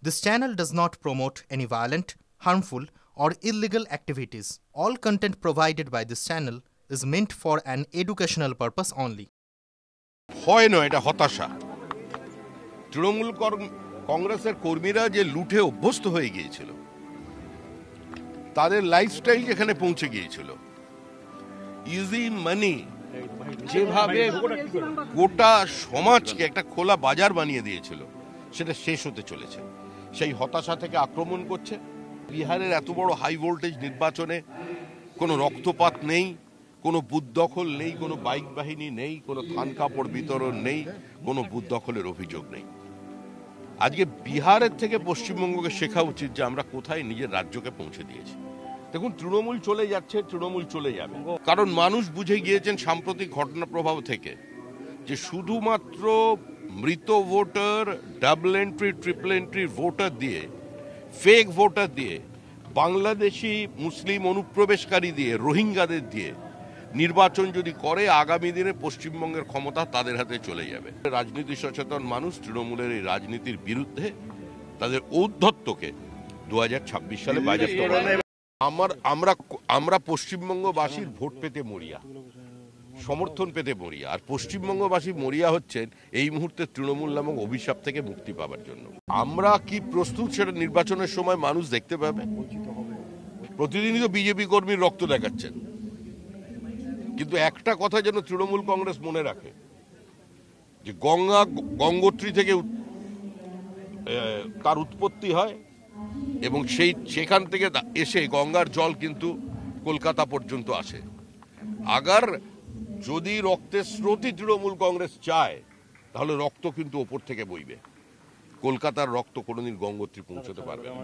This channel does not promote any violent, harmful, or illegal activities. All content provided by this channel is meant for an educational purpose only. ভয় নয়, এটা হতাশা। তৃণমূল কংগ্রেসের কর্মীরা যে লুটে অভ্যস্ত হয়ে গিয়েছিল, তাদের লাইফস্টাইল যেখানে পৌঁছে গিয়েছিল, ইজি মানি যেভাবে গোটা সমাজকে একটা খোলা বাজার বানিয়ে দিয়েছিল, সেটা শেষ হতে চলেছে। সেই হতাশা থেকে আক্রমণ করছে। বিহারের এত বড় হাই ভোল্টেজ নির্বাচনে কোনো রক্তপাত নেই, কোনো বুথ দখল নেই, কোনো বাইক বাহিনী নেই, কোনো থান কাপড় বিতরণ নেই, কোনো বুথ দখলের অভিযোগ নেই। আজকে বিহারের থেকে পশ্চিমবঙ্গকে শেখা উচিত যে আমরা কোথায় নিজের রাজ্যকে পৌঁছে দিয়েছি। দেখুন, তৃণমূল চলে যাচ্ছে, তৃণমূল চলে যাবে, কারণ মানুষ বুঝে গিয়েছেন সাম্প্রতিক ঘটনা প্রভাব থেকে যে শুধুমাত্র মৃত voter, double entry, triple entry voter দিয়ে, ফেক ভোটার দিয়ে, বাংলাদেশি মুসলিম অনুপ্রবেশকারী দিয়ে, রোহিঙ্গাদের দিয়ে নির্বাচন যদি করে, আগামী দিনে পশ্চিমবঙ্গের ক্ষমতা তাদের হাতে চলে যাবে। রাজনীতি সচেতন মানুষ তৃণমূলের এই রাজনীতির বিরুদ্ধে তাদের ঔদ্ধত্যকে 2026 সালে বাজেয়াপ্ত করবে। আমরা পশ্চিমবঙ্গবাসীর ভোট পেতে মরিয়া, সমর্থন পেতে মরিয়া। আর পশ্চিমবঙ্গবাসী মরিয়া হচ্ছেন এই মুহূর্তে তৃণমূল নামক অভিশাপ থেকে মুক্তি পাওয়ার জন্য। আমরা কি প্রস্তুত সেটা নির্বাচনের সময় মানুষ দেখতে পাবে। প্রতিদিনই তো বিজেপি কর্মীর রক্ত দেখাচ্ছেন, কিন্তু একটা কথা যেন তৃণমূল কংগ্রেস মনে রাখে যে গঙ্গোত্রী থেকে তার উৎপত্তি হয় এবং সেখান থেকে এসে গঙ্গার জল কিন্তু কলকাতা পর্যন্ত আসে। আগার যদি রক্তের স্রোতই তৃণমূল কংগ্রেস চায়, তাহলে রক্ত কিন্তু ওপর থেকে বইবে। কলকাতার রক্ত কোনোদিন গঙ্গোত্রী পৌঁছতে পারবে না।